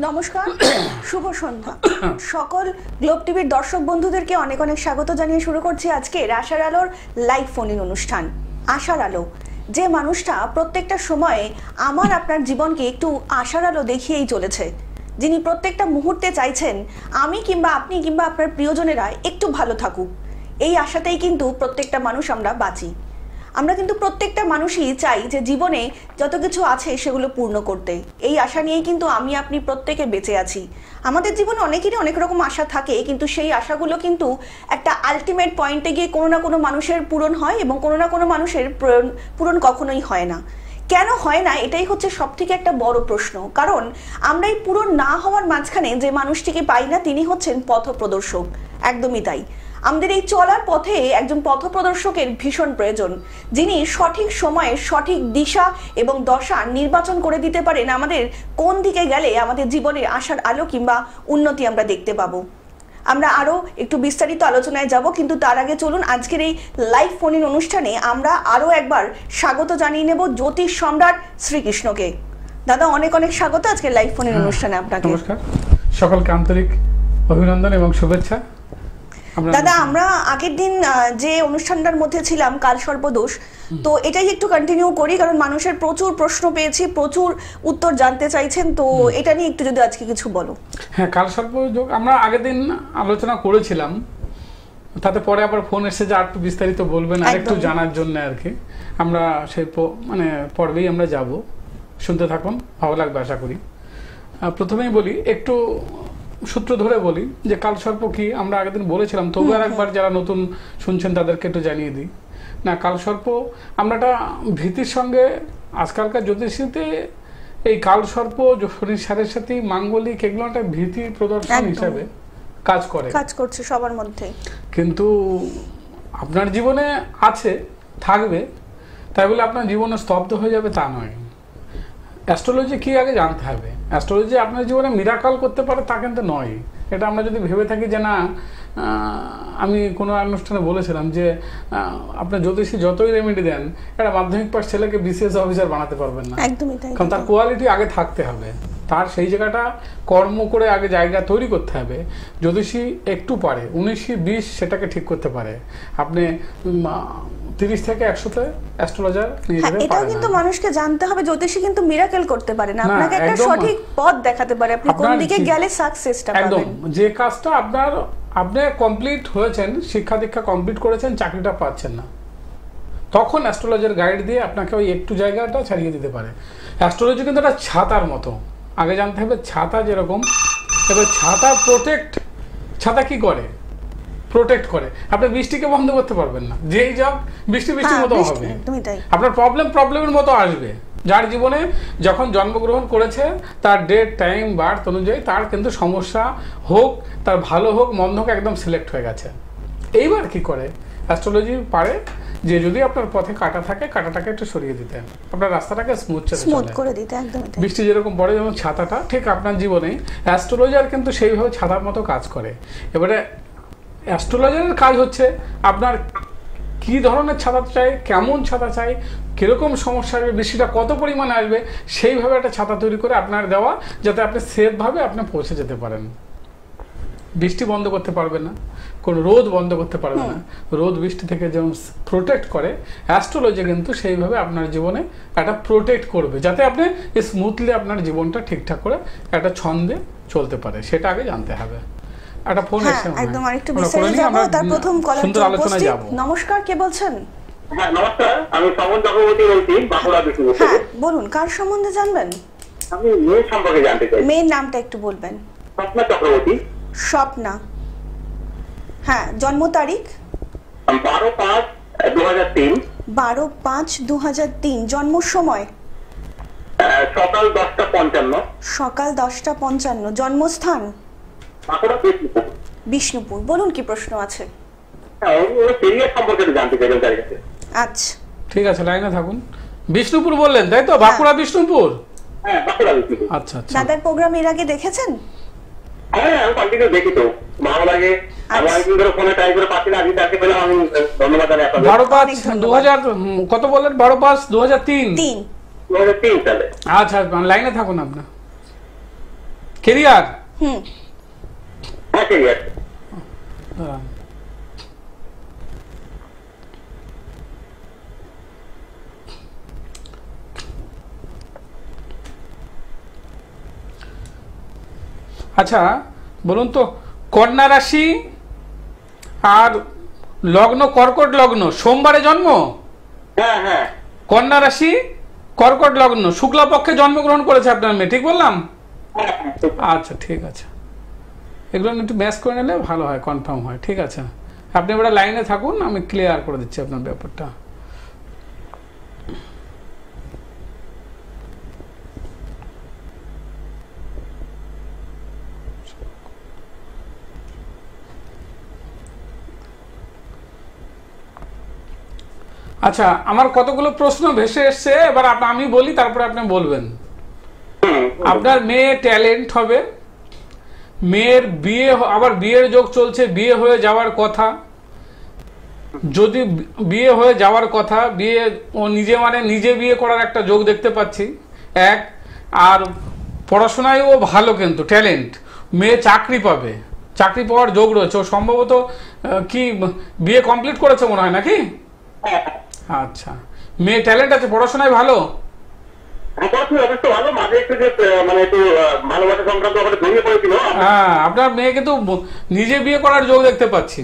নমস্কার, শুভ সন্ধ্যা। সকল গ্লোব টিভির দর্শক বন্ধুদেরকে অনেক অনেক স্বাগত জানিয়ে শুরু করছি আজকের আশার আলোর লাইভ ফোন ইন অনুষ্ঠান। আশার আলো, যে মানুষটা প্রত্যেকটা সময়ে আমার আপনার জীবনকে একটু আশার আলো দেখিয়েই চলেছে, যিনি প্রত্যেকটা মুহূর্তে চাইছেন আমি কিংবা আপনি কিংবা আপনার প্রিয়জনেরা একটু ভালো থাকুক, এই আশাতেই কিন্তু প্রত্যেকটা মানুষ আমরা বাঁচি। আমরা কিন্তু প্রত্যেকটা মানুষই চাই যে জীবনে যত কিছু আছে সেগুলো পূর্ণ করতে। এই আশা নিয়েই কিন্তু আমি আপনি প্রত্যেকে বেঁচে আছি। আমাদের জীবনে অনেকেরই অনেক রকম আশা থাকে, কিন্তু সেই আশাগুলো কিন্তু একটা আলটিমেট পয়েন্টে গিয়ে কোনো না কোনো মানুষের পূরণ হয় এবং কোনো না কোনো মানুষের পূরণ কখনোই হয় না। কেন হয় না, এটাই হচ্ছে সব থেকে একটা বড় প্রশ্ন। কারণ আমরা এই পূরণ না হওয়ার মাঝখানে যে মানুষটিকে পাই না, তিনি হচ্ছেন পথপ্রদর্শক। একদমই তাই। আমাদের এই চলার পথে একজন পথপ্রদর্শকের ভীষণ প্রয়োজন, যিনি সঠিক সময়ে সঠিক দিশা এবং দশা নির্বাচন করে দিতে পারেন আমাদের কোন দিকে গেলে আমাদের জীবনের আশার আলো কিংবা উন্নতি আমরা দেখতে পাবো। আমরা আরও একটু বিস্তারিত আলোচনায় যাব, কিন্তু তার আগে চলুন আজকের এই লাইভ ফোন ইন অনুষ্ঠানে আমরা আরও একবার স্বাগত জানিয়ে নেব জ্যোতিষ সম্রাট শ্রীকৃষ্ণকে। দাদা, অনেক অনেক স্বাগত আজকের লাইভ ফোন ইন অনুষ্ঠানে আপনাকে। নমস্কার, সকলকে আন্তরিক অভিনন্দন এবং শুভেচ্ছা। দাদা, আমরা আগের দিন যে অনুষ্ঠানটার মধ্যে ছিলাম কালসর্পদোষ, তো এটাই একটু কন্টিনিউ করি, কারণ মানুষের প্রচুর প্রশ্ন পেয়েছি, প্রচুর উত্তর জানতে চাইছেন, তো এটা নিয়ে একটু যদি আজকে কিছু বলো। হ্যাঁ, কালসর্পযোগ আমরা আগের দিন আলোচনা করেছিলাম, তাতে পরে আবার ফোন এসে যে আর একটু বিস্তারিত বলবেন আর একটু জানার জন্য আর কি। আমরা সেই পর্বেই আমরা যাব, শুনতে থাকুন, ভালো লাগবে আশা করি। প্রথমেই বলি, একটু সূত্র ধরে বলি যে কালসর্প কি আমরা আগের দিন বলেছিলাম, তবু আর একবার যারা নতুন শুনছেন তাদেরকে একটু জানিয়ে দিই। না, কালসর্প আমরা একটা ভীতির সঙ্গে আজকালকার জ্যোতিষীতে এই কালসর্প শনির সাড়ে সাথে মাঙ্গলিক এগুলো একটা ভীতি প্রদর্শন হিসাবে কাজ করছে সবার মধ্যে, কিন্তু আপনার জীবনে আছে, থাকবে, তাই বলে আপনার জীবনে স্তব্ধ হয়ে যাবে তা নয়। অ্যাস্ট্রোলজি কি আগে জানতে হবে। অ্যাস্ট্রোলজি আপনার জীবনে মিরাকল করতে পারে তা কিন্তু নয়। এটা আমরা যদি ভেবে থাকি যে না, আমি কোনো অনুষ্ঠানে বলেছিলাম যে আপনার জ্যোতিষী যতই রেমেডি দেন, একটা মাধ্যমিক পাস ছেলেকে বিসিএস অফিসার বানাতে পারবেন না, কারণ তার কোয়ালিটি আগে থাকতে হবে, তার সেই জায়গাটা কর্ম করে আগে জায়গা তৈরি করতে হবে। জ্যোতিষী একটু পারে, 19-20 সেটাকে ঠিক করতে পারে, আপনি 30 থেকে 100-তে অ্যাস্ট্রোলজার নিয়ে যেতে পারেন। এটাও কিন্তু মানুষকে জানতে হবে, জ্যোতিষী কিন্তু মিরাকেল করতে পারে না, আপনাকে একটা সঠিক পথ দেখাতে পারে, আপনি কোন দিকে গেলে সাকসেসটা পাবেন। একদম, যে কাজটা আপনি কমপ্লিট হয়েছেন, শিক্ষা দীক্ষা কমপ্লিট করেছেন, চাকরিটা পাচ্ছেন না, তখন অ্যাস্ট্রোলজার গাইড দিয়ে আপনাকে ওই একটু জায়গাটা ছাড়িয়ে দিতে পারে। অ্যাস্ট্রোলজি কিন্তু একটা ছাতার মতো, আগে জানতে হবে ছাতা যেরকম, এবার ছাতা কি করে, প্রোটেক্ট করে। আপনি বৃষ্টিকে বন্ধ করতে পারবেন না, যেই যাক বৃষ্টির মতো হবে, আপনার প্রবলেমের মতো আসবে। যার জীবনে যখন জন্মগ্রহণ করেছে তার ডেট টাইম বার্থ অনুযায়ী তার কিন্তু সমস্যা হোক, তার ভালো হোক মন্দ হোক, একদম সিলেক্ট হয়ে গেছে। এইবার কি করে অ্যাস্ট্রোলজি পারে যে যদি আপনার পথে কাটা থাকে, কাটাটাকে একটু সরিয়ে দিতে, আপনার রাস্তাটাকে স্মুথ করে দিতে। একদম বৃষ্টি যেরকম পড়ে, যেমন ছাতাটা, ঠিক আপনার জীবনে অ্যাস্ট্রোলজার কিন্তু সেইভাবে ছাতার মতো কাজ করে। এবারে অ্যাস্ট্রোলজারের কাজ হচ্ছে আপনার কি ধরনের ছাতা চাই, কেমন ছাতা চাই, কিরকম সমস্যা আসবে, বৃষ্টিটা কত পরিমাণে আসবে, সেইভাবে একটা ছাতা তৈরি করে আপনার দেওয়া, যাতে আপনি সেফভাবে আপনি পৌঁছে যেতে পারেন। বৃষ্টি বন্ধ করতে পারবে না, কোনো রোদ বন্ধ করতে পারবে না, রোদ বৃষ্টি থেকে যেমন প্রোটেক্ট করে, অ্যাস্ট্রোলজি কিন্তু সেইভাবে আপনার জীবনে একটা প্রোটেক্ট করবে, যাতে আপনি স্মুথলি আপনার জীবনটা ঠিকঠাক করে একটা ছন্দে চলতে পারে। সেটা আগে জানতে হবে। একটা ফোন এসে একদম আরেকটু বিস্তারিত যাব, তার প্রথম কলার উপস্থিত। নমস্কার, কে বলছেন? হ্যাঁ নমস্কার, আমি সমন চক্রবর্তী বলছি, বাঁকুড়া বিষ্ণুপুর থেকে। হ্যাঁ বলুন, কার সম্বন্ধে জানবেন? আমি মেয়ের সম্পর্কে জানতে চাই। মেয়ের নামটা একটু বলবেন। স্বপ্না চক্রবর্তী। স্বপ্না, হ্যাঁ, জন্ম তারিখ 12/5/2003। 12/5/2003। জন্ম সময় সকাল 10:55। সকাল 10:55। জন্মস্থান বাঁকুড়া বিষ্ণুপুর। বিষ্ণুপুর। বলুন, কি প্রশ্ন আছে? হ্যাঁ, ওই কেরিয়ার সম্পর্কে জানতে চাইলাম তার কাছে। আচ্ছা, ঠিক আছে, লাইনে থাকুন। বিষ্ণুপুর বললেন তাই তো? বাঁকুড়া বিষ্ণুপুর? হ্যাঁ, বাঁকুড়া বিষ্ণুপুর। আচ্ছা আচ্ছা। দাদার প্রোগ্রাম এর আগে দেখেছেন? হ্যাঁ, আমি কন্টিনিউ দেখি তো, ভালো লাগে। আমি অনেকদিন ধরে ফোনে ট্রাই করে পাচ্ছি না, আজকে তাকে পেলাম, আমি ধন্যবাদ জানাই আপনাদের। 12/5/2000 কত বললেন? 12/5/2003? 2003 সালে। আচ্ছা, লাইনে থাকুন আপনার। কেরিয়ার? হ্যাঁ ক্যারিয়ার। আচ্ছা বলুন তো, কন্যা রাশি আর লগ্ন কর্কট লগ্ন, সোমবারে জন্ম? হ্যাঁ হ্যাঁ। কন্যা রাশি কর্কট লগ্ন, শুক্লাপক্ষে জন্মগ্রহণ করেছে আপনার মেয়ে, ঠিক বললাম? আচ্ছা ঠিক আছে, এগুলো একটু ম্যাচ করে নিলে ভালো হয়, কনফার্ম হয়। ঠিক আছে, আপনি এবার লাইনে থাকুন, আমি ক্লিয়ার করে দিচ্ছি আপনার ব্যাপারটা। আচ্ছা, আমার কতগুলো প্রশ্ন ভেসে এসছে, এবার আমি বলি, তারপরে আপনি বলবেন। আপনার মেয়ে ট্যালেন্ট হবে, মেয়ের বিয়ে, আবার বিয়ের যোগ চলছে, বিয়ে হয়ে যাওয়ার কথা। যদি বিয়ে হয়ে যাওয়ার কথা, বিয়ে ও নিজে নিজে বিয়ে করার একটা যোগ দেখতে পাচ্ছি এক। আর পড়াশোনায় ও ভালো, কিন্তু ট্যালেন্ট। মেয়ে চাকরি পাবে, চাকরি পাওয়ার যোগ রয়েছে। ও সম্ভবত কি বিয়ে কমপ্লিট করেছে মনে হয় নাকি? আচ্ছা, মেয়ে ট্যালেন্ট আছে, পড়াশোনায় ভালো। হ্যাঁ, আপনার মেয়ে কিন্তু নিজে বিয়ে করার যোগ দেখতে পাচ্ছি।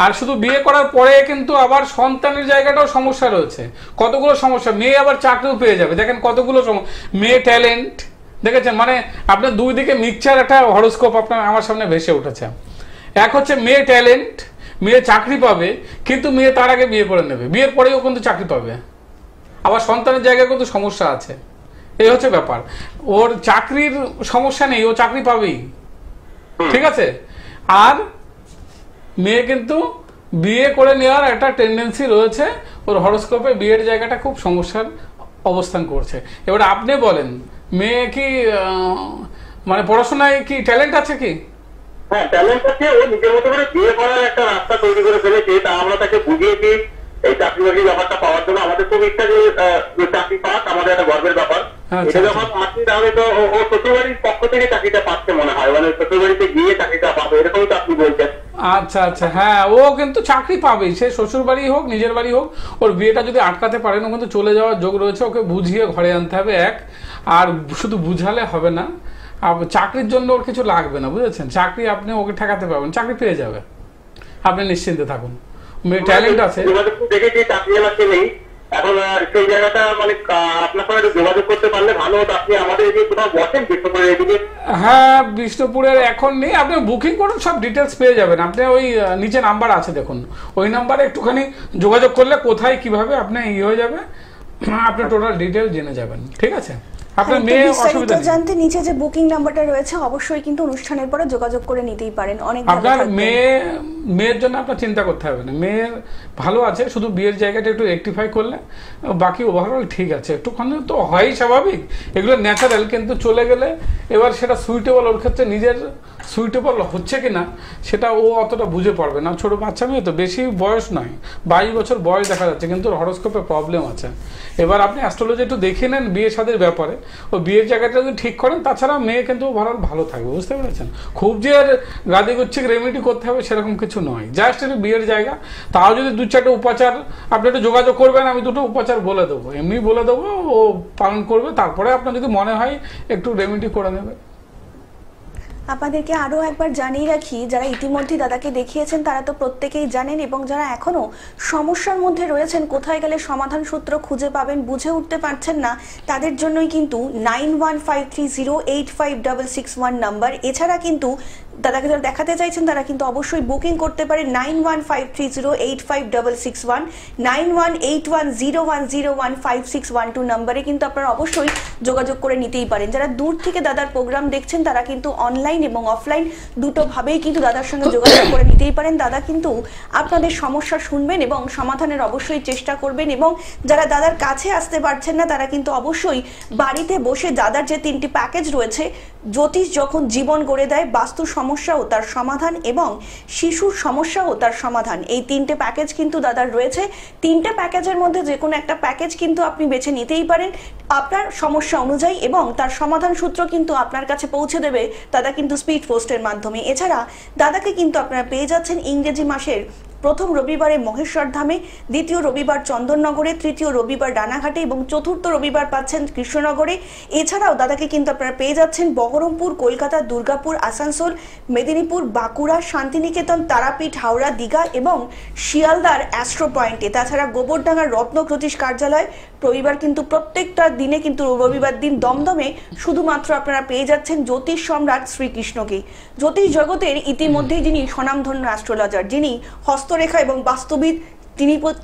আর শুধু বিয়ে করার পরে কিন্তু আবার সন্তানের জায়গাটাও সমস্যা রয়েছে, কতগুলো সমস্যা। মেয়ে আবার চাকরিও পেয়ে যাবে, দেখেন কতগুলো মেয়ে ট্যালেন্ট দেখেছেন। আপনার দুই দিকে মিক্সচার একটা হরোস্কোপ আপনার আমার সামনে ভেসে উঠেছে। এক হচ্ছে মেয়ে ট্যালেন্ট, মেয়ে চাকরি পাবে, কিন্তু মেয়ে তার আগে বিয়ে করে নেবে, বিয়ের পরেও কিন্তু চাকরি পাবে। আবার সন্তানের জায়গায় কিন্তু সমস্যা আছে, এই হচ্ছে ব্যাপার। ওর চাকরির সমস্যা নেই, ও চাকরি পাবেই, ঠিক আছে। আর মেয়ে কিন্তু বিয়ে করে নেওয়ার একটা টেন্ডেন্সি রয়েছে, ওর হরোস্কোপে বিয়ের জায়গাটা খুব সমস্যার অবস্থান করছে। এবার আপনি বলেন, মেয়ে কি পড়াশোনায় কি ট্যালেন্ট আছে কি? হ্যাঁ ট্যালেন্ট আছে, ও নিজের মতো করে বিয়ে করার একটা রাস্তা তৈরি করে ফেলেছে। তা আমরা তাকে বুঝিয়েছি এই চাকরি বাকরি ব্যাপারটা পাওয়ার জন্য। আমাদের খুব ইচ্ছা যে চাকরি পাক, আমাদের একটা গর্বের ব্যাপার। এটা যখন পাচ্ছি তাহলে তো ও শ্বশুরবাড়ির পক্ষ থেকে চাকরিটা পাচ্ছে মনে হয়, শ্বশুরবাড়িতে গিয়ে চাকরিটা পাবে, এরকমই তো আপনি বলছেন। আচ্ছা আচ্ছা, হ্যাঁ ও কিন্তু চাকরি পাবেই, সে শ্বশুর বাড়ি হোক নিজের বাড়ি হোক। ওর বিয়েটা যদি আটকাতে পারেন, ও কিন্তু চলে যাওয়ার যোগ রয়েছে। ওকে বুঝিয়ে ঘরে আনতে হবে এক, আর শুধু বুঝালে হবে না। চাকরির জন্য ওর কিছু লাগবে না, বুঝেছেন? চাকরি আপনি ওকে ঠেকাতে পারবেন, চাকরি পেয়ে যাবে, আপনি নিশ্চিন্তে থাকুন। মেয়ে ট্যালেন্ট আছে, দেখেছি চাকরি এলাকা নেই এখন। সেই জায়গাটা আপনার সঙ্গে যোগাযোগ করতে পারলে ভালো হতো। আপনি আমাদের এদিকে কোথাও বসেন বিষ্ণুপুরের এদিকে? হ্যাঁ, বিষ্ণুপুরের এখন নেই, আপনি বুকিং করুন, সব ডিটেলস পেয়ে যাবেন। আপনি ওই নিচে নাম্বার আছে দেখুন, ওই নাম্বারে একটুখানি যোগাযোগ করলে কোথায় কিভাবে আপনি হয়ে যাবে, আপনি টোটাল ডিটেল জেনে যাবেন, ঠিক আছে? আপনার মেয়ে অসুবিধা নেই, জানতে নিচে যে বুকিং নাম্বারটা রয়েছে অবশ্যই কিন্তু অনুষ্ঠানের পরে যোগাযোগ করে নিতেই পারেন। অনেক আপনার মেয়ের জন্য আপনার চিন্তা করতে হবে না, মেয়ের ভালো আছে, শুধু বিয়ের জায়গাটা একটু রেকটিফাই করলে বাকি ওভারঅল ঠিক আছে। একটুখানি তো হয়ই স্বাভাবিক, এগুলো ন্যাচারাল। কিন্তু চলে গেলে এবার সেটা সুইটেবল, ওর ক্ষেত্রে নিজের সুইটেবল হচ্ছে কিনা সেটা ও অতটা বুঝে পারবে না। ছোট বাচ্চা মেয়ে তো, বেশি বয়স নয়, 22 বছর বয়স দেখা যাচ্ছে, কিন্তু হরোস্কোপে প্রবলেম আছে। এবার আপনি অ্যাস্ট্রোলজি একটু দেখে নেন বিয়ে শাদীর ব্যাপারে, ও বিয়ের জায়গাটা যদি ঠিক করেন, তাছাড়া মেয়ে কিন্তু ওভারঅল ভালো থাকবে, বুঝতে পেরেছেন? খুব যে গাদি গুচ্ছিক রেমেডি করতে হবে সেরকম কিছু নয়, জাস্ট একটু বিয়ের জায়গা। তাও যদি 2-4টা উপাচার আপনি একটু যোগাযোগ করবেন, আমি 2টো উপাচার বলে দেবো, এমনি বলে দেবো, ও পালন করবে। তারপরে আপনার যদি মনে হয় একটু রেমেডি করে নেবে। আপনাদেরকে আরও একবার জানিয়ে রাখি, যারা ইতিমধ্যে দাদাকে দেখিয়েছেন তারা তো প্রত্যেকেই জানেন, এবং যারা এখনও সমস্যার মধ্যে রয়েছেন, কোথায় গেলে সমাধান সূত্র খুঁজে পাবেন বুঝে উঠতে পারছেন না, তাদের জন্যই কিন্তু 9153085661 নাম্বার। এছাড়া কিন্তু দাদাকে যারা দেখাতে চাইছেন তারা কিন্তু অবশ্যই বুকিং করতে পারেন 9153085661, 918101015612 নাম্বারে কিন্তু আপনারা অবশ্যই যোগাযোগ করে নিতেই পারেন। যারা দূর থেকে দাদার প্রোগ্রাম দেখছেন তারা কিন্তু অনলাইন এবং অফলাইন দুটোভাবেই কিন্তু দাদার সঙ্গে যোগাযোগ করে নিতেই পারেন। দাদা কিন্তু আপনাদের সমস্যা শুনবেন এবং সমাধানের অবশ্যই চেষ্টা করবেন। এবং যারা দাদার কাছে আসতে পারছেন না তারা কিন্তু অবশ্যই বাড়িতে বসে দাদার যে 3টি প্যাকেজ রয়েছে জ্যোতিষ যখন জীবন গড়ে দেয়, বাস্তু সমস্যা ও তার সমাধান এবং শিশুর সমস্যা ও তার সমাধান, এই 3টে প্যাকেজ কিন্তু দাদার রয়েছে। 3টে প্যাকেজের মধ্যে যে কোনো একটা প্যাকেজ কিন্তু আপনি বেছে নিতেই পারেন আপনার সমস্যা অনুযায়ী, এবং তার সমাধান সূত্র কিন্তু আপনার কাছে পৌঁছে দেবে দাদা কিন্তু স্পিড পোস্টের মাধ্যমে। এছাড়া দাদাকে কিন্তু আপনারা পেয়ে যাচ্ছেন ইংরেজি মাসের প্রথম রবিবারে মহেশ্বর ধামে, দ্বিতীয় রবিবার চন্দননগরে, তৃতীয় রবিবার রানাঘাটে এবং চতুর্থ রবিবার পাচ্ছেন কৃষ্ণনগরে। এছাড়াও দাদাকে কিন্তু আপনারা পেয়ে যাচ্ছেন বহরমপুর, কলকাতা, দুর্গাপুর, আসানসোল, মেদিনীপুর, বাঁকুড়া, শান্তিনিকেতন, তারাপীঠ, হাওড়া, দীঘা এবং শিয়ালদার অ্যাস্ট্রো পয়েন্টে। তাছাড়া গোবরডাঙ্গার রত্ন জ্যোতিষ কার্যালয় রবিবার কিন্তু প্রত্যেকটা দিনে কিন্তু রবিবার দিন দমদমে শুধুমাত্র আপনারা পেয়ে যাচ্ছেন জ্যোতিষ সম্রাট শ্রীকৃষ্ণকে। জ্যোতিষ জগতের ইতিমধ্যেই যিনি স্বনামধন্য অ্যাস্ট্রোলজার, যিনি হস্তরেখা এবং বাস্তবিদ,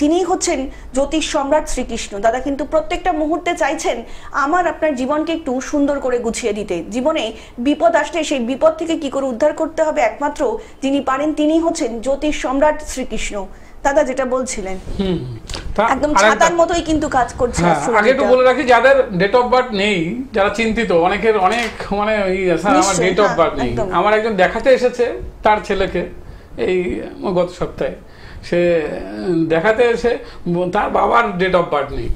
তিনিই হচ্ছেন জ্যোতিষ সম্রাট শ্রীকৃষ্ণ। দাদা কিন্তু প্রত্যেকটা মুহূর্তে চাইছেন আমার আপনার জীবনকে একটু সুন্দর করে গুছিয়ে দিতে। জীবনে বিপদ আসলে সেই বিপদ থেকে কি করে উদ্ধার করতে হবে একমাত্র যিনি পারেন তিনিই হচ্ছেন জ্যোতিষ সম্রাট শ্রীকৃষ্ণ। দাদা যেটা বলছিলেন একদম ছাতার মতোই কিন্তু কাজ করছে। আগে একটু বলে রাখি, যাদের ডেট অফ বার্থ নেই, যারা চিন্তিত, অনেকের অনেক মানে আমার ডেট অফ বার্থ নেই। আমার একজন দেখাতে এসেছে তার ছেলেকে এই গত সপ্তাহে, সে দেখাতে এসে তার বাবার ডেট অফ বার্থ নেই,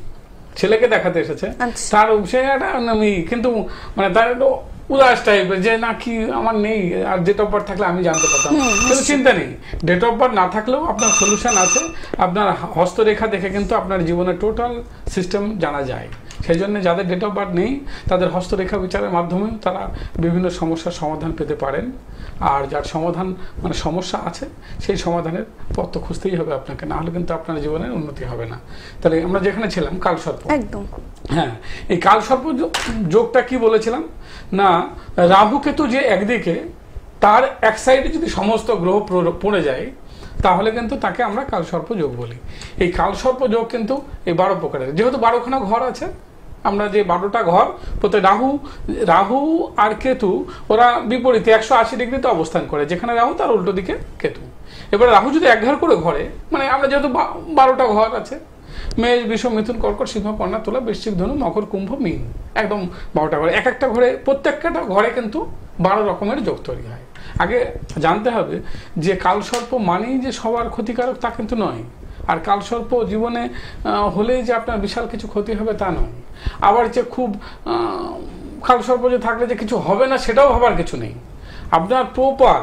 ছেলেকে দেখাতে এসেছে, তার সে একটা কিন্তু মানে তার একটু উদাস টাইপের যে না কি আমার নেই, আর ডেট অফ বার্থ থাকলে আমি জানতে পারতাম। কিন্তু চিন্তা নেই, ডেট অফ বার্থ না থাকলেও আপনার সলিউশন আছে। আপনার হস্তরেখা দেখে কিন্তু আপনার জীবনের টোটাল সিস্টেম জানা যায়। সেই জন্য যাদের ডেট অফ বার্থ নেই তাদের হস্তরেখা বিচারের মাধ্যমে তারা বিভিন্ন সমস্যার সমাধান পেতে পারেন। আর যার সমাধান মানে সমস্যা আছে সেই সমাধানের পথ তো খুঁজতেই হবে আপনাকে, না হলে কিন্তু আপনার জীবনের উন্নতি হবে না। তাহলে আমরা যেখানে ছিলাম কালসর্প, একদম হ্যাঁ, এই কালসর্প যোগটা কি বলেছিলাম না, রাহু কেতু যে একদিকে, তার এক সাইডে যদি সমস্ত গ্রহ পড়ে যায় তাহলে কিন্তু তাকে আমরা কালসর্প যোগ বলি। এই কালসর্প যোগ কিন্তু এই 12 প্রকারের, যেহেতু 12খানা ঘর আছে, আমরা যে 12টা ঘর, প্রত্যেক রাহু আর কেতু ওরা বিপরীতে 180 ডিগ্রিতে অবস্থান করে, যেখানে রাহু তার উল্টো দিকে কেতু। এবার রাহু যদি এক ঘর করে ঘরে, মানে আমরা যেহেতু 12টা ঘর আছে, মেষ, বৃষ, মিথুন, কর্কট, সিংহ, কন্যা, তুলা, বৃশ্চিক, ধনু, মকর, কুম্ভ, মীন, একদম 12টা ঘরে, এক একটা ঘরে, প্রত্যেকটা ঘরে কিন্তু 12 রকমের যোগ তৈরি হয়। আগে জানতে হবে যে কালসর্প মানেই যে সবার ক্ষতিকারক তা কিন্তু নয়, আর কালসর্প জীবনে হলেই যে আপনার বিশাল কিছু ক্ষতি হবে তা নয়। আবার যে খুব কালসর্প যে থাকলে যে কিছু হবে না সেটাও হবার কিছু নেই। আপনার প্রপার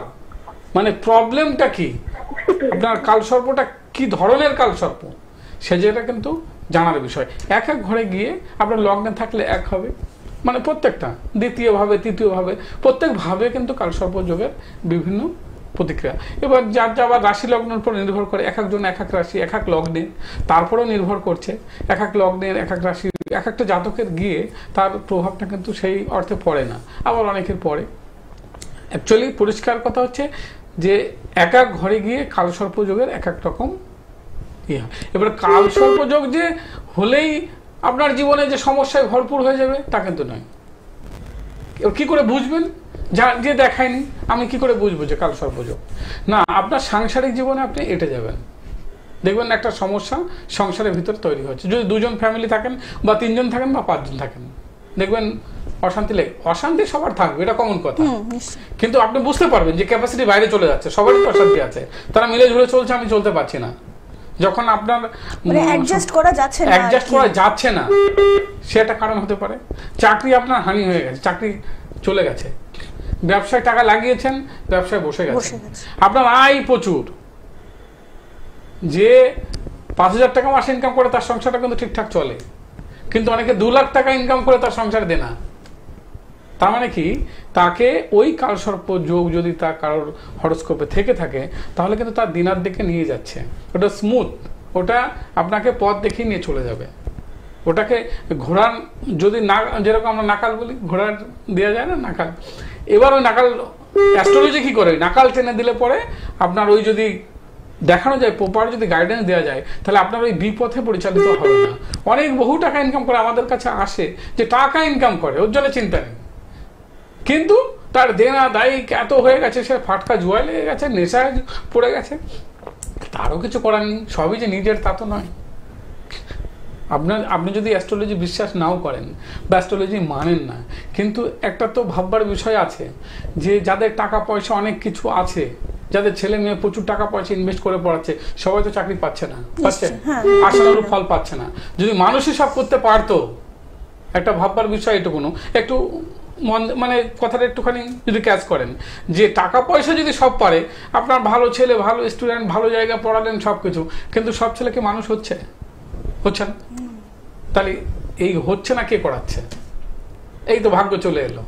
মানে প্রবলেমটা কি, আপনার কালসর্পটা কি ধরনের কালসর্প সে যেটা কিন্তু জানার বিষয়। এক এক ঘরে গিয়ে আপনার লগ্নে থাকলে এক হবে, মানে প্রত্যেকটা দ্বিতীয়ভাবে, তৃতীয়ভাবে, প্রত্যেকভাবে কিন্তু কালসর্প যোগের বিভিন্ন প্রতিক্রিয়া। এবার যার যাবার রাশি লগ্নের উপর নির্ভর করে, এক একজন এক এক রাশি এক এক লগ্নে, তারপরেও নির্ভর করছে এক এক লগ্নের এক এক রাশি, এক একটা জাতকের গিয়ে তার প্রভাবটা কিন্তু সেই অর্থে পড়ে না, আবার অনেকের পড়ে। অ্যাকচুয়ালি পরিষ্কার কথা হচ্ছে যে এক এক ঘরে গিয়ে কালসর্প যোগের এক এক রকম ইয়ে। এবার কালসর্প যোগ যে হলেই আপনার জীবনে যে সমস্যায় ভরপুর হয়ে যাবে তা কিন্তু নয়। কি করে বুঝবেন? যে দেখায়নি আমি কি করে বুঝবো যে কালসর্প যোগ? না, আপনার সাংসারিক জীবনে আপনি এঁটে যাবেন, দেখবেন একটা সমস্যা সংসারের ভিতরে তৈরি হচ্ছে। যদি 2 জন ফ্যামিলি থাকেন বা 3 জন থাকেন বা 5 জন থাকেন, দেখবেন অশান্তি লেগে, অশান্তি সবার থাকবে, এটা কমন কথা। কিন্তু আপনি বুঝতে পারবেন যে ক্যাপাসিটি বাইরে চলে যাচ্ছে, সবারই তো অশান্তি আছে, তারা মিলে ঝুলে চলছে, আমি চলতে পারছি না। যখন আপনার অ্যাডজাস্ট করা যাচ্ছে না সে একটা কারণ হতে পারে। চাকরি আপনার হানি হয়ে গেছে, চাকরি চলে গেছে, ব্যবসায় টাকা লাগিয়েছেন, ব্যবসায় বসে গেছে, আপনার আয় প্রচুর, যে 5,000 টাকা মাসে ইনকাম করে তার সংসারটা কিন্তু ঠিকঠাক চলে, কিন্তু অনেকে 2 লাখ টাকা ইনকাম করে তার সংসার দেনা। তার মানে কি, তাকে ওই কালসর্প যোগ যদি তার কারোর হরোস্কোপে থেকে থাকে তাহলে কিন্তু তার দিনার দিকে নিয়ে যাচ্ছে। ওটা স্মুথ, ওটা আপনাকে পথ দেখিয়ে নিয়ে চলে যাবে। ওটাকে ঘোড়ার যদি না, যেরকম আমরা নাকাল বলি, ঘোড়ার দেওয়া যায় না নাকাল, এবার ওই নাকাল অ্যাস্ট্রোলজি কি করে, নাকাল টেনে দিলে পরে আপনার ওই যদি দেখানো যায়, প্রপার যদি গাইডেন্স দেওয়া যায়, তাহলে আপনার ওই বিপথে পরিচালিত হবে না। অনেক বহু টাকা ইনকাম করে আমাদের কাছে আসে, যে টাকা ইনকাম করে, ওর জন্য চিন্তা নেই, কিন্তু তার দেনা দায়ী এত হয়ে গেছে, সে ফাটকা জুয়ায় লেগে গেছে, নেশায় পড়ে গেছে, তারও কিছু করার নেই। সবই যে নিজের তা তো নয়। আপনি যদি অ্যাস্ট্রোলজি বিশ্বাস নাও করেন বা অ্যাস্ট্রোলজি মানেন না, কিন্তু একটা তো ভাববার বিষয় আছে যে যাদের টাকা পয়সা অনেক কিছু আছে, যাদের ছেলে মেয়ে প্রচুর টাকা পয়সা ইনভেস্ট করে পড়াচ্ছে, সবাই তো চাকরি পাচ্ছে না, পাচ্ছে আশানুরূপ ফল পাচ্ছে না। যদি মানুষই সব করতে পারতো, একটা ভাববার বিষয় এটুকুনো, একটু মানে কথাটা একটুখানি যদি ক্যাচ করেন যে টাকা পয়সা যদি সব পারে, আপনার ভালো ছেলে, ভালো স্টুডেন্ট, ভালো জায়গায় পড়ালেন সব কিছু, কিন্তু সব ছেলে কি মানুষ হচ্ছে না? তাহলে এই হচ্ছে না কে করাচ্ছে? এই তো ভাগ্য চলে এলো।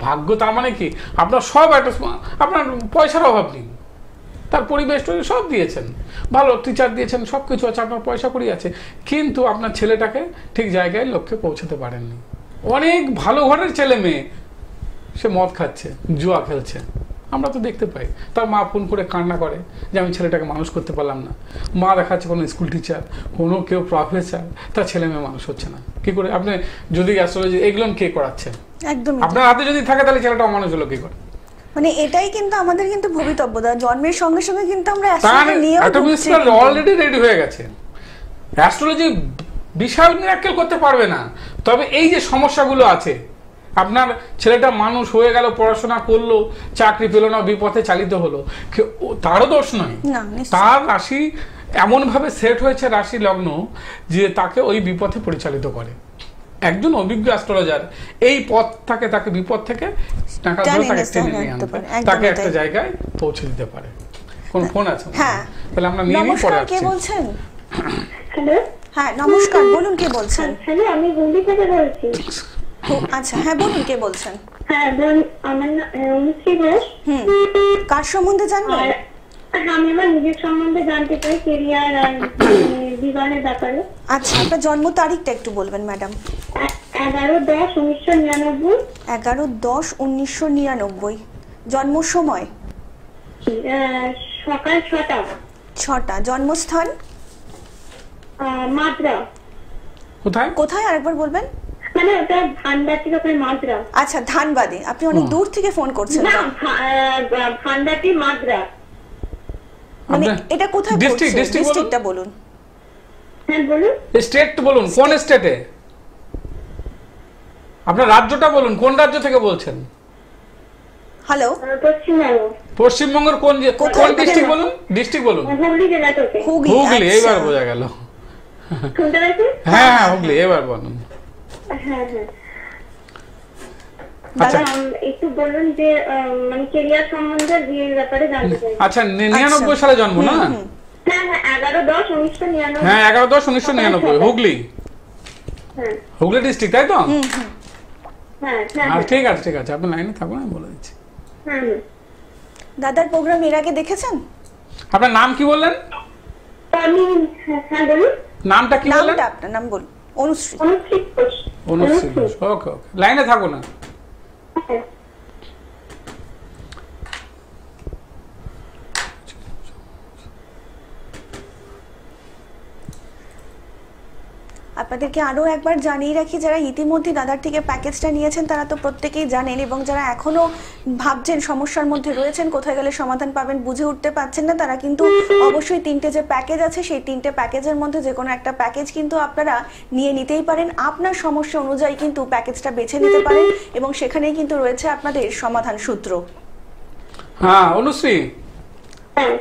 ভাগ্য তার মানে কি, আপনার সব একটা, আপনার পয়সার অভাব নেই, তার পরিবেশ সব দিয়েছেন, ভালো টিচার দিয়েছেন, সব কিছু আছে, আপনার পয়সা করি আছে, কিন্তু আপনার ছেলেটাকে ঠিক জায়গায় লক্ষ্যে পৌঁছাতে পারেননি। অনেক ভালো ঘরের ছেলে মেয়ে সে মদ খাচ্ছে, জুয়া খেলছে, আমরা তো দেখতে পাই। তার মা ফোন করে কান্না করে যে আমি ছেলেটাকে মানুষ করতে পারলাম না। মা দেখাচ্ছে কোনো স্কুল টিচার, কোনো কেউ প্রফেসর, তার ছেলে মেয়ে মানুষ হচ্ছে না। কি করে? আপনি যদি অ্যাস্ট্রোলজি এগুলো কে করাচ্ছে? একদম আপনার হাতে যদি থাকে তাহলে ছেলেটা অমানুষ হলো কি করে? মানে এটাই কিন্তু আমাদের কিন্তু ভবিতব্য, জন্মের সঙ্গে সঙ্গে কিন্তু আমরা অলরেডি রেডি হয়ে গেছে। অ্যাস্ট্রোলজি বিশাল মিরাক্কেল করতে পারবে না, তবে এই যে সমস্যাগুলো আছে, আপনার ছেলেটা মানুষ হয়ে গেল, পড়াশোনা করলো, চাকরি পেল না, বিপথে চালিত হলো, তারও দোষ নয়। তার রাশি এমন ভাবে সেট হয়েছে, রাশি লগ্ন, যে তাকে ওই বিপথে পরিচালিত করে। একজন অভিজ্ঞ অ্যাস্ট্রোলজার এই পথটাকে, তাকে বিপদ থেকে তাকে একটা জায়গায় পৌঁছে দিতে পারে। কোন ফোন আছে? হ্যাঁ, তাহলে আমরা নিয়ে নিই। পরে কে বলছেন? হ্যালো, হ্যাঁ নমস্কার, বলুন কে বলছেন? হ্যালো, আমি গুন্ডি থেকে বলছি। আচ্ছা, হ্যাঁ বলুন কে বলছেন? হ্যাঁ, আমার অনুশ্রী ঘোষ। কার সম্বন্ধে জানবেন? আমি আমার নিজের সম্বন্ধে জানতে চাই, কেরিয়ার আর বিবাহের ব্যাপারে। আচ্ছা, আপনার জন্ম তারিখটা একটু বলবেন ম্যাডাম? 11/10/1999। 11/10/1999। জন্ম সময়? সকাল 6টা। জন্মস্থান? মাদ্রা। কোথায়? কোথায় আরেকবার বলবেন? মানে ওটা ধানবাটির ওখানে মাদ্রা। আচ্ছা, ধানবাদে। আপনি অনেক দূর থেকে ফোন করছেন। না, ধানবাটি মাদ্রা। মানে এটা কোথায় পড়ছে? ডিস্ট্রিক্টটা বলুন। হ্যাঁ বলুন। স্টেট বলুন, কোন স্টেটে? আপনার রাজ্যটা বলুন, কোন রাজ্য থেকে বলছেন? হ্যালো, পশ্চিমবঙ্গের কোন ডিস্ট্রিক্ট বলুন? ডিস্ট্রিক্ট বলুন। হুগলি জেলা থেকে। হুগলি, এইবার বোঝা গেল। শুনতে পাচ্ছেন? হ্যাঁ, হুগলি, এবার বলুন। হ্যাঁ। দাদা একটু বলুন যে মানে ক্যারিয়ার সম্বন্ধে বিয়ের ব্যাপারে জানতে চাই। আচ্ছা, 99 সালে জন্ম না? হ্যাঁ, 11/10/1999। হ্যাঁ, 11/10/1999, হুগলি। হ্যাঁ, হুগলি ডিস্ট্রিক্ট, তাই তো? হ্যাঁ। ঠিক আছে, আপনি লাইনে থাকুন, আমি বলে দিচ্ছি। দাদার প্রোগ্রাম এর আগে দেখেছেন? আপনার নাম কি বললেন? হ্যাঁ বলুন। নামটা কি বললেন? আপনার নাম বলুন। অনুশ্রী। ওকে, লাইনে থাকুন না। আপনাদেরকে আরও একবার জানিয়ে রাখি, যারা ইতিমধ্যে দাদার থেকে প্যাকেজটা নিয়েছেন তারা তো প্রত্যেকেই জানেন, এবং যারা এখনও ভাবছেন, সমস্যার মধ্যে রয়েছেন, কোথায় গেলে সমাধান পাবেন বুঝে উঠতে পারছেন না, তারা কিন্তু অবশ্যই 3টে যে প্যাকেজ আছে সেই 3টে প্যাকেজের মধ্যে যে কোনো একটা প্যাকেজ কিন্তু আপনারা নিয়ে নিতেই পারেন। আপনার সমস্যা অনুযায়ী কিন্তু প্যাকেজটা বেছে নিতে পারেন, এবং সেখানেই কিন্তু রয়েছে আপনাদের সমাধান সূত্র। হ্যাঁ অনুশ্রী,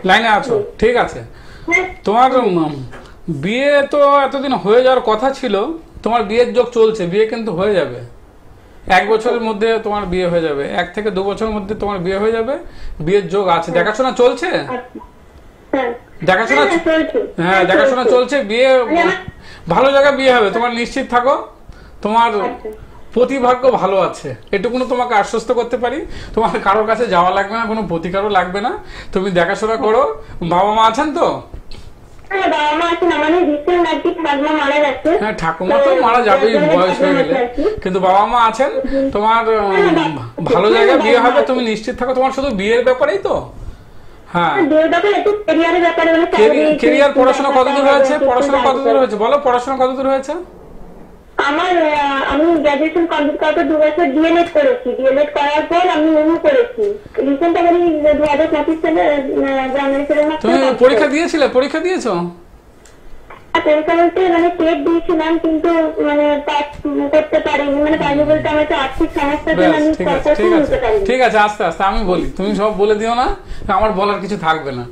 লাইনে আছো? ঠিক আছে। তোমার বিয়ে তো এতদিন হয়ে যাওয়ার কথা ছিল, তোমার বিয়ের যোগ চলছে, বিয়ে কিন্তু হয়ে যাবে 1 বছরের মধ্যে, তোমার বিয়ে হয়ে যাবে 1 থেকে 2 বছরের মধ্যে তোমার বিয়ে হয়ে যাবে, বিয়ের যোগ আছে। দেখাশোনা চলছে? দেখাশোনা চলছে, বিয়ে ভালো জায়গায় বিয়ে হবে, তোমার নিশ্চিত থাকো। তোমার প্রতিভাগ্য ভালো আছে, এটুকুনো তোমাকে আশ্বস্ত করতে পারি। তোমার কারোর কাছে যাওয়া লাগবে না, কোনো প্রতিকারও লাগবে না, তুমি দেখাশোনা করো। বাবা মা আছেন তো? হ্যাঁ, ঠাকুমা তো মারা যাবেই বয়স হয়ে গেলে, কিন্তু বাবা মা আছেন। তোমার ভালো জায়গায় বিয়ে হবে, তুমি নিশ্চিত থাকো। তোমার শুধু বিয়ের ব্যাপারেই তো? হ্যাঁ, কেরিয়ার পড়াশোনা কতদূর হয়েছে? বলো, পড়াশোনা কতদূর হয়েছে? আমি গ্র্যাজুয়েশন কমপ্লিট করার পর 2 বছর ডিএলএড করেছি। ডিএলএড করার পর আমি এমএ করেছি। রিসেন্ট আমি 2025 সালে জানুয়ারি সালে তুমি পরীক্ষা দিয়েছিলে? পরীক্ষা দিয়েছো? পরীক্ষা বলতে মানে টেট দিয়েছিলাম কিন্তু মানে পাস করতে পারিনি, মানে পারিনি বলতে আমার তো আর্থিক সমস্যার জন্য আমি কোচিং নিতে পারিনি। ঠিক আছে, আস্তে আস্তে আমি বলি, তুমি সব বলে দিও না, আমার বলার কিছু থাকবে না।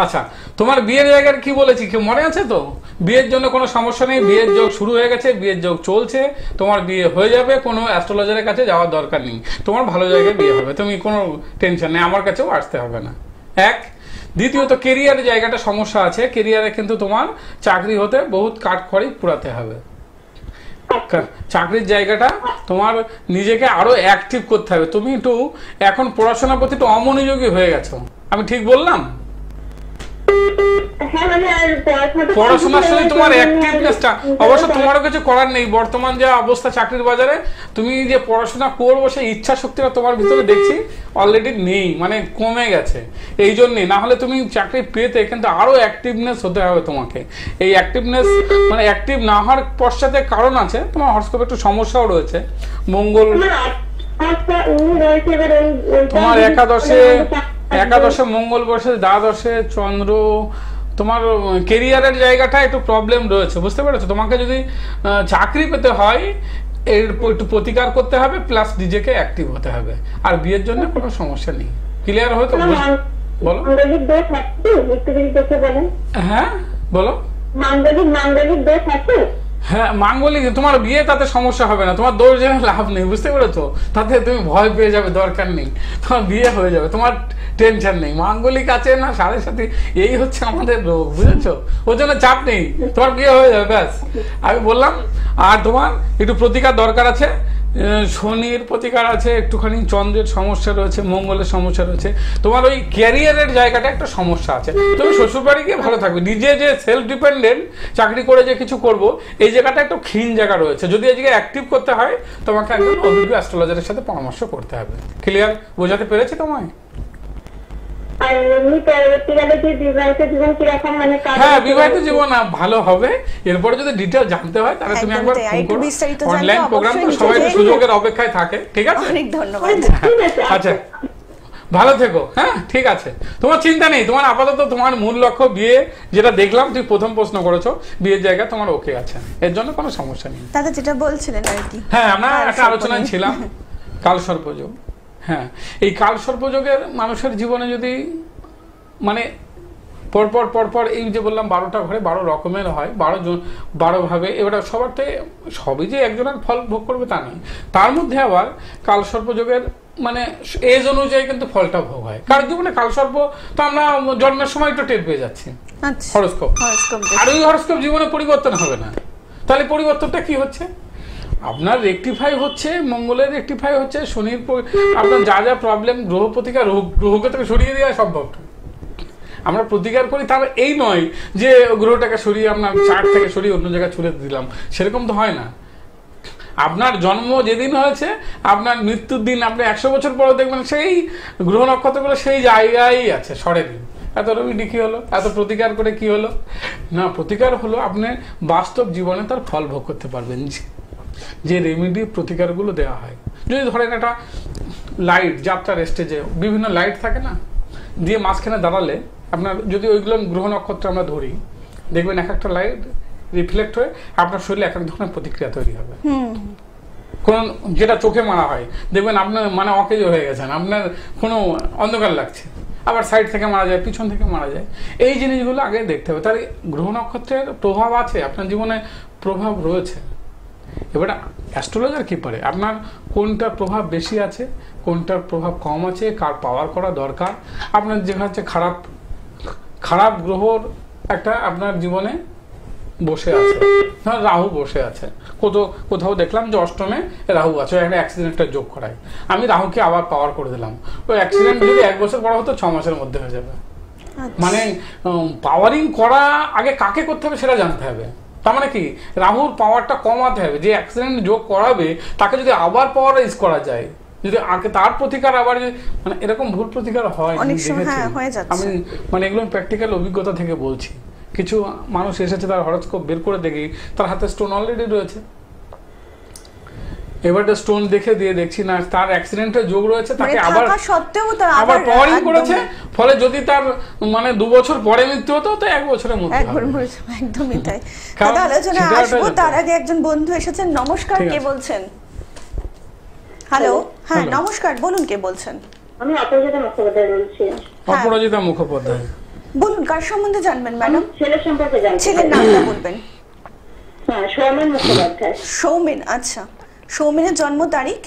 আচ্ছা, তোমার বিয়ের জায়গায় কি বলেছি কি মনে আছে তো? বিয়ের জন্য কোনো সমস্যা নেই, বিয়ের যোগ শুরু হয়ে গেছে, বিয়ের যোগ চলছে, তোমার বিয়ে হয়ে যাবে, কোনো অ্যাস্ট্রোলজারের কাছে যাওয়ার দরকার নেই, তোমার ভালো জায়গায় বিয়ে হবে, তুমি কোনো টেনশন নেই, আমার কাছেও আসতে হবে না। এক, দ্বিতীয়ত কেরিয়ারের জায়গাটা সমস্যা আছে, কেরিয়ারে কিন্তু তোমার চাকরি হতে বহুত কাঠখড়ি পুরাতে হবে। চাকরির জায়গাটা তোমার নিজেকে আরো অ্যাক্টিভ করতে হবে, তুমি একটু এখন পড়াশোনার প্রতি একটু অমনোযোগী হয়ে গেছো, আমি ঠিক বললাম? পড়াশোনার সাথে তোমার অ্যাক্টিভনেসটা, অবশ্য তোমারও কিছু করার নেই, বর্তমান যে অবস্থা চাকরির বাজারে, তুমি যে পড়াশোনা করবো সেই ইচ্ছা শক্তিটা তোমার ভিতরে দেখছি অলরেডি নেই, মানে কমে গেছে। এই জন্যই, না হলে তুমি চাকরি পেতে কিন্তু আরো অ্যাক্টিভনেস হতে হবে তোমাকে। এই অ্যাক্টিভনেস মানে অ্যাক্টিভ না হওয়ার পশ্চাতে কারণ আছে, তোমার হরস্কোপে একটু সমস্যাও রয়েছে। মঙ্গল তোমার একাদশে মঙ্গল বসে, দ্বাদশে চন্দ্র, তোমার কেরিয়ারের জায়গাটা একটু প্রবলেম রয়েছে, বুঝতে পেরেছো? তোমাকে যদি চাকরি পেতে হয় এর একটু প্রতিকার করতে হবে, প্লাস নিজেকে অ্যাক্টিভ হতে হবে, আর বিয়ের জন্য কোনো সমস্যা নেই। ক্লিয়ার হয়তো? বলো। হ্যাঁ বলো। হ্যাঁ, মাঙ্গলিক তোমার বিয়ে, তাতে সমস্যা হবে না, তোমার দোষ জেনে লাভ নেই, বুঝতে পেরেছো? তাতে তুমি ভয় পেয়ে যাবে, দরকার নেই, তোমার বিয়ে হয়ে যাবে, তোমার টেনশন নেই। মাঙ্গলিক আছে না 7.5, এই হচ্ছে আমাদের রোগ, বুঝেছো? ওর জন্য চাপ নেই, তোমার বিয়ে হয়ে যাবে, ব্যাস। আমি বললাম। আর তোমার একটু প্রতিকার দরকার আছে, শনির প্রতিকার আছে, একটুখানি চন্দ্রের সমস্যা রয়েছে, মঙ্গলের সমস্যা রয়েছে, তোমার ওই ক্যারিয়ারের জায়গাটা একটা সমস্যা আছে। তুমি শ্বশুরবাড়ি গিয়ে ভালো থাকবে, নিজে যে সেলফ ডিপেন্ডেন্ট চাকরি করে যে কিছু করব, এই জায়গাটা একটু ক্ষীণ জায়গা রয়েছে। যদি এই জায়গায় অ্যাক্টিভ করতে হয়, তোমাকে একজন অভিজ্ঞ অ্যাস্ট্রোলজারের সাথে পরামর্শ করতে হবে। ক্লিয়ার? বোঝাতে পেরেছি তোমায়? হ্যাঁ, বিবাহিত জীবন ভালো হবে। এরপরে যদি ডিটেইল জানতে হয় তাহলে তুমি একবার ফোন করো, অনলাইন প্রোগ্রাম তো সবাই সুযোগের অপেক্ষায় থাকে। ঠিক আছে, অনেক ধন্যবাদ। আচ্ছা, ভালো থেকো। হ্যাঁ, ঠিক আছে, তোমার চিন্তা নেই, তোমার আপাতত তোমার মূল লক্ষ্য বিয়ে, যেটা দেখলাম তুমি প্রথম প্রশ্ন করেছো, বিয়ের জায়গা তোমার ওকে আছে, এর জন্য কোনো সমস্যা নেই। দাদা যেটা বলছিলেন আর কি, হ্যাঁ, আমরা একটা আলোচনায় ছিলাম কালসর্পযোগ। হ্যাঁ, এই কালসর্পযোগের মানুষের জীবনে যদি মানে পরপর এই যে বললাম 12টা ঘরে 12 রকমের হয়, 12 ভাবে, এবার সবারতে সবই যে একজনের ফল ভোগ করবে তা নয়, তার মধ্যে আবার কালসর্পযোগের মানে এজ অনুযায়ী কিন্তু ফলটা ভোগ হয়। কার জীবনে কালসর্প তো আমরা জন্মের সময় একটু টের পেয়ে যাচ্ছি, হরস্কোপ, আর ওই হরস্কোপ জীবনে পরিবর্তন হবে না। তাহলে পরিবর্তনটা কি হচ্ছে? আপনার রেকটিফাই হচ্ছে, মঙ্গলের রেকটিফাই হচ্ছে, শনির আপনার যা যা প্রবলেম, গ্রহ প্রতিকার, গ্রহকে থেকে সরিয়ে দেওয়া সম্ভব। আমরা প্রতিকার করি, তাহলে এই নয় যে গ্রহটাকে সরিয়ে আপনার চার্ট থেকে সরিয়ে অন্য জায়গায় ছুড়ে দিলাম, সেরকম তো হয় না। আপনার জন্ম যেদিন হয়েছে, আপনার মৃত্যুর দিন, আপনি 100 বছর পরে দেখবেন সেই গ্রহ নক্ষত্রগুলো সেই জায়গায় আছে, সরেনি। এত রবিডি কি হলো? এত প্রতিকার করে কি হলো? না, প্রতিকার হলো আপনি বাস্তব জীবনে তার ফল ভোগ করতে পারবেন, যে রেমেডি প্রতিকারগুলো দেওয়া হয়। যদি ধরেন একটা লাইট, যাত্রার স্টেজে বিভিন্ন লাইট থাকে না, দিয়ে মাঝখানে দাঁড়ালে আপনার যদি ওইগুলো গ্রহ নক্ষত্র আমরা ধরি, দেখবেন এক একটা লাইট রিফ্লেক্ট হয়ে আপনার শরীরে এক এক ধরনের প্রতিক্রিয়া তৈরি হবে। কোন যেটা চোখে মারা হয়, দেখবেন আপনার মানে অকেজ হয়ে গেছেন, আপনার কোনো অন্ধকার লাগছে, আবার সাইড থেকে মারা যায়, পিছন থেকে মারা যায়। এই জিনিসগুলো আগে দেখতে হবে। তাহলে গ্রহ নক্ষত্রের প্রভাব আছে, আপনার জীবনে প্রভাব রয়েছে। এবার অ্যাস্ট্রোলজার কি পারে আপনার কোনটার প্রভাব বেশি আছে, কোনটার প্রভাব কম আছে, কার পাওয়ার করা দরকার। আপনার যেখানে হচ্ছে খারাপ গ্রহর একটা আপনার জীবনে বসে আছে, রাহু বসে আছে, কোথাও দেখলাম যে অষ্টমে রাহু আছে, একটা অ্যাক্সিডেন্টের যোগ করায়, আমি রাহুকে আবার পাওয়ার করে দিলাম, ওই অ্যাক্সিডেন্ট যদি 1 বছর পর হতো 6 মাসের মধ্যে হয়ে যাবে। মানে পাওয়ারিং করা আগে কাকে করতে হবে সেটা জানতে হবে। তার মানে কি, রাহুর পাওয়ারটা কমাতে হবে, যে অ্যাক্সিডেন্ট যোগ করাবে তাকে যদি আবার পাওয়ারাইজ করা যায়, যদি আগে তার প্রতিকার আবার মানে এরকম ভুল প্রতিকার হয় আমি মানে এগুলো প্র্যাকটিক্যাল অভিজ্ঞতা থেকে বলছি। কিছু মানুষ এসেছে, তার হরস্কোপ বের করে দেখি তার হাতে স্টোন অলরেডি রয়েছে, এবারে স্টোন দেখে দিয়ে দেখছি না তার অ্যাক্সিডেন্টের যোগ রয়েছে, তাকে মানে আবার থাকা সত্ত্বেও তার আবার পাওয়ারিং একদম- করেছে, ফলে যদি তার মানে 2 বছর পরে মৃত্যু হতো তো 1 বছরের মধ্যে একবার হবে। মরে যাবে, একদমই তাই। কারণ দাদা আলোচনা সেটা আসবো, একটা- তার আগে একজন বন্ধু এসেছেন। নমস্কার, ঠিক কে আছে। বলছেন? হ্যালো, হ্যাঁ Hello. নমস্কার, বলুন কে বলছেন? আমি অপরাজিতা মুখোপাধ্যায় বলছি। অপরাজিতা মুখোপাধ্যায়। বলুন কার সম্বন্ধে জানবেন আমি ম্যাডাম? ছেলের সম্পর্কে জানতে ছেলের চাই। নামটা বলবেন। হ্যাঁ, সৌমেন মুখোপাধ্যায়। সৌমেন, আচ্ছা। সৌমেনের জন্ম তারিখ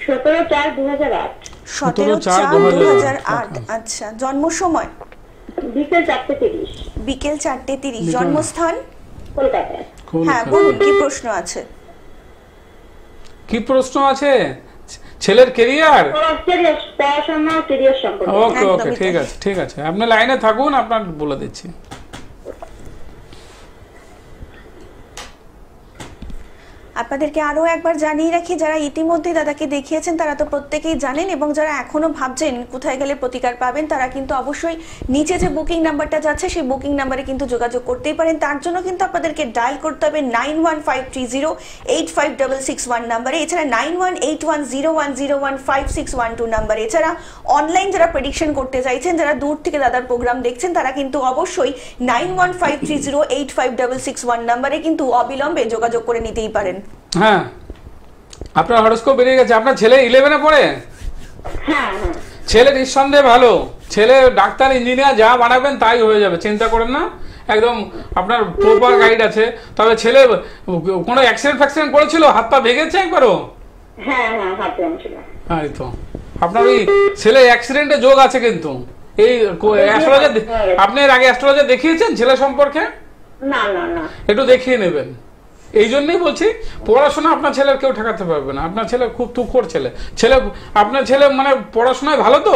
17/4/2008, 17/4/2008। আচ্ছা, জন্ম সময় বিকেল 4:30, বিকেল 4:30। জন্মস্থান কলকাতায়। হ্যাঁ বলুন, কি প্রশ্ন আছে? কি প্রশ্ন আছে? ছেলের কেরিয়ার? পড়াশোনা, কেরিয়ার সম্পর্কে। ওকে ওকে, একদমই ঠিক তাই। আছে ঠিক আছে, আপনি লাইনে থাকুন, আপনার বলে দিচ্ছি। আপনাদেরকে আরও একবার জানিয়ে রাখি, যারা ইতিমধ্যে দাদাকে দেখিয়েছেন তারা তো প্রত্যেকেই জানেন, এবং যারা এখনো ভাবছেন কোথায় গেলে প্রতিকার পাবেন তারা কিন্তু অবশ্যই নিচে যে বুকিং নাম্বারটা যাচ্ছে সেই বুকিং নাম্বারে কিন্তু যোগাযোগ করতেই পারেন। তার জন্য কিন্তু আপনাদেরকে ডায়াল করতে হবে 9153085661 নাম্বারে, এছাড়া 918101015612 নাম্বারে। এছাড়া অনলাইন যারা প্রেডিকশন করতে চাইছেন, যারা দূর থেকে দাদার প্রোগ্রাম দেখছেন তারা কিন্তু অবশ্যই 9153085661 নাম্বারে কিন্তু অবিলম্বে যোগাযোগ করে নিতেই পারেন। হ্যাঁ, আপনার হরস্কোপ বেরিয়ে গেছে। আপনার ছেলে 11-এ পড়ে? হ্যাঁ হ্যাঁ, ছেলে নিঃসন্দেহে ভালো, ছেলে ডাক্তার ইঞ্জিনিয়ার যা বানাবেন তাই হয়ে যাবে, চিন্তা করেন না। একদম আপনার প্রপার গাইড আছে। তবে ছেলে কোনো অ্যাক্সিডেন্ট করেছিল? হাত পা ভেঙেছে একবারও? হ্যাঁ হ্যাঁ, হাত ভাঙছিল। হ্যাঁ, এই তো আপনার ওই ছেলে অ্যাক্সিডেন্টে যোগ আছে কিন্তু। এই অ্যাস্ট্রোলজার, আপনি এর আগে অ্যাস্ট্রোলজার দেখিয়েছেন ছেলে সম্পর্কে? না না না, একটু দেখিয়ে নেবেন। এই জন্যই বলছি, পড়াশোনা আপনার ছেলের কেউ ঠেকাতে পারবে না। আপনার ছেলে খুব তুখোড় ছেলে। আপনার ছেলে মানে পড়াশোনায় ভালো তো?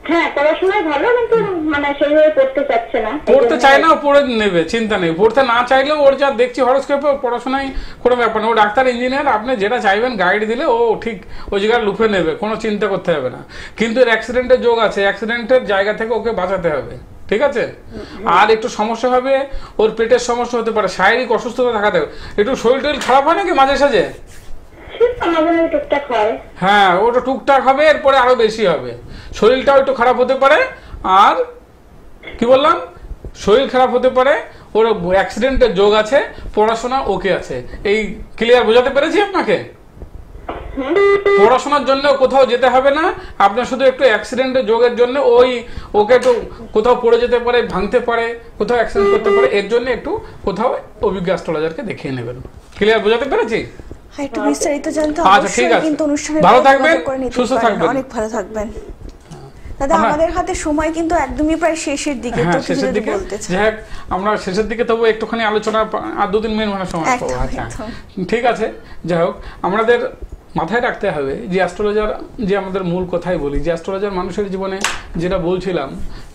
হ্যাঁ পড়াশোনায় ভালো, কিন্তু মানে সেইভাবে পড়তে চাচ্ছে না। পড়তে চায় না, পড়ে নেবে, চিন্তা নেই। পড়তে না চাইলেও ওর যা দেখছি হরস্কোপে, পড়াশোনায় কোনো ব্যাপার না। ও ডাক্তার ইঞ্জিনিয়ার, আপনি যেটা চাইবেন গাইড দিলে ও ঠিক ওই জায়গায় লুফে নেবে, কোনো চিন্তা করতে হবে না। কিন্তু এর অ্যাক্সিডেন্টের যোগ আছে, অ্যাক্সিডেন্টের জায়গা থেকে ওকে বাঁচাতে হবে, ঠিক আছে? আর একটু সমস্যা হবে, ওর পেটের সমস্যা হতে পারে, শারীরিক অসুস্থতা থাকাতে হবে। একটু শরীর টরীর খারাপ হয় নাকি মাঝে সাঝে? আমাদের টুকটাক হয়। হ্যাঁ, ওটা টুকটাক হবে, এরপরে আরো বেশি হবে। শরীরটাও একটু খারাপ হতে পারে। আর কি বললাম, শরীর খারাপ হতে পারে, ওর অ্যাক্সিডেন্টের যোগ আছে, পড়াশোনা ওকে আছে। এই ক্লিয়ার বোঝাতে পেরেছি আপনাকে? পড়াশোনার জন্য কোথাও যেতে হবে না আপনার, শুধু একটু অ্যাক্সিডেন্টের যোগের জন্য ওকে একটু কোথাও পড়ে যেতে পারে, ভাঙতে পারে, কোথাও অ্যাক্সিডেন্ট করতে পারে, এর জন্য একটু কোথাও অভিজ্ঞ অ্যাস্ট্রোলজারকে দেখিয়ে নেবেন। ক্লিয়ার বোঝাতে পেরেছি? হ্যাঁ, একটু বিস্তারিত জানতে আচ্ছা, ঠিক অবশ্যই আছে। কিন্তু অনুষ্ঠানে ভালো থাকবেন, করে নিতে সুস্থ পারেন। থাকবেন। অনেক ভালো থাকবেন দাদা। আমরা- আমাদের হাতে সময় কিন্তু একদমই প্রায় শেষের দিকে, হ্যাঁ, তো কিছু শেষের যদি দিকে। বলতে চান। যাই হোক, আমরা শেষের দিকে তবু একটুখানি আলোচনা আর 2-3 মিনিট মানে সময় পাবো। একদম, আচ্ছা, একদম। ঠিক আছে। যাই হোক, আমাদের মাথায় রাখতে হবে যে অ্যাস্ট্রোলজার, যে আমাদের মূল কথাই বলি, যে অ্যাস্ট্রোলজার মানুষের জীবনে, যেটা বলছিলাম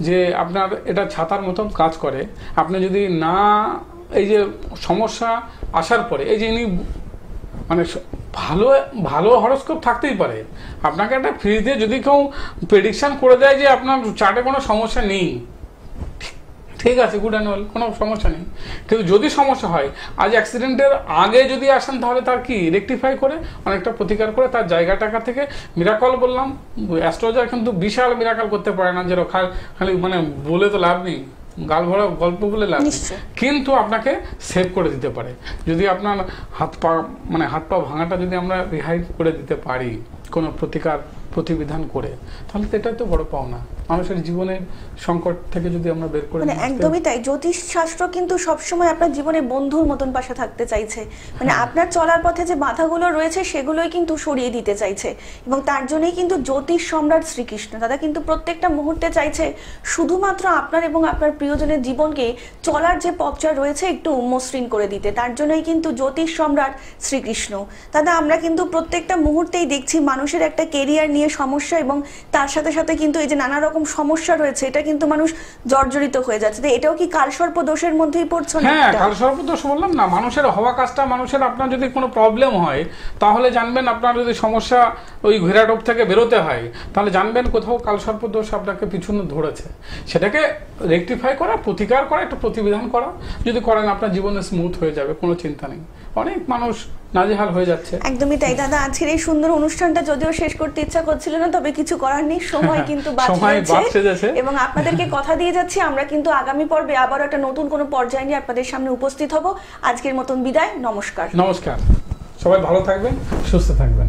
যে আপনার এটা ছাতার মতন কাজ করে। আপনি যদি না, এই যে সমস্যা আসার পরে, এই যে ইনি মানে ভালো ভালো হরস্কোপ থাকতেই পারে, আপনাকে একটা ফ্রিতে যদি কেউ প্রেডিকশন করে দেয় যে আপনার চার্টে কোনো সমস্যা নেই, ঠিক আছে, গুড অ্যান্ড ওয়েল, কোনো সমস্যা নেই। কিন্তু যদি সমস্যা হয়, আজ অ্যাক্সিডেন্টের আগে যদি আসেন, তাহলে তার কি রেকটিফাই করে, অনেকটা প্রতিকার করে তার জায়গাটাকা থেকে মিরাকল বললাম। অ্যাস্ট্রোলজার কিন্তু বিশাল মিরাকল করতে পারে না, যেরকম খালি মানে বলে তো লাভ নেই, গাল ভরা গল্প বলে লাভ নেই, কিন্তু আপনাকে সেভ করে দিতে পারে। যদি আপনার হাত পা ভাঙাটা যদি আমরা রেহাই করে দিতে পারি কোনো প্রতিবিধান করে, তাহলে তো এটাই তো বড় পাওনা। মানুষের জীবনের সংকট থেকে যদি আমরা বের করে মানে একদমই তাই। জ্যোতিষ শাস্ত্র কিন্তু সবসময় আপনার জীবনে বন্ধুর মতন পাশে থাকতে চাইছে। মানে আপনার চলার পথে যে বাধাগুলো রয়েছে সেগুলোই কিন্তু সরিয়ে দিতে চাইছে, এবং তার জন্যই কিন্তু জ্যোতিষ সম্রাট শ্রীকৃষ্ণ দাদা কিন্তু প্রত্যেকটা মুহূর্তে চাইছে শুধুমাত্র আপনার এবং আপনার প্রিয়জনের জীবনকে চলার যে পথটা রয়েছে একটু মসৃণ করে দিতে। তার জন্যই কিন্তু জ্যোতিষ সম্রাট শ্রীকৃষ্ণ দাদা। আমরা কিন্তু প্রত্যেকটা মুহূর্তেই দেখছি মানুষের একটা কেরিয়ার নিয়ে সমস্যা, এবং তার সাথে সাথে কিন্তু এই যে নানা রকম সমস্যা রয়েছে, এটা কিন্তু মানুষ জর্জরিত হয়ে যাচ্ছে। তো এটাও কি কালসর্প দোষের মধ্যেই পড়ছে না? হ্যাঁ, কালসর্প দোষ বললাম না। মানুষের হওয়া কাজটা, মানুষের আপনার যদি কোনো প্রবলেম হয়, তাহলে জানবেন আপনার যদি সমস্যা ওই ঘেরাটোপ থেকে বেরোতে হয়, তাহলে জানবেন কোথাও কালসর্প দোষ আপনাকে পিছনে ধরেছে। সেটাকে রেকটিফাই করা, প্রতিকার করা, একটু প্রতিবিধান করা যদি করেন, আপনার জীবনে স্মুথ হয়ে যাবে, কোনো চিন্তা নেই। অনেক মানুষ নাজেহাল হয়ে যাচ্ছে। একদমই তাই দাদা, আজকের এই সুন্দর অনুষ্ঠানটা যদিও শেষ করতে ইচ্ছা করছিল না, তবে কিছু করার নেই, সময় কিন্তু বাঁচছে এবং আপনাদেরকে কথা দিয়ে যাচ্ছি আমরা কিন্তু আগামী পর্বে আবার একটা নতুন কোনো পর্যায়ে নিয়ে আপনাদের সামনে উপস্থিত হব। আজকের মতন বিদায়, নমস্কার। নমস্কার, সবাই ভালো থাকবেন, সুস্থ থাকবেন।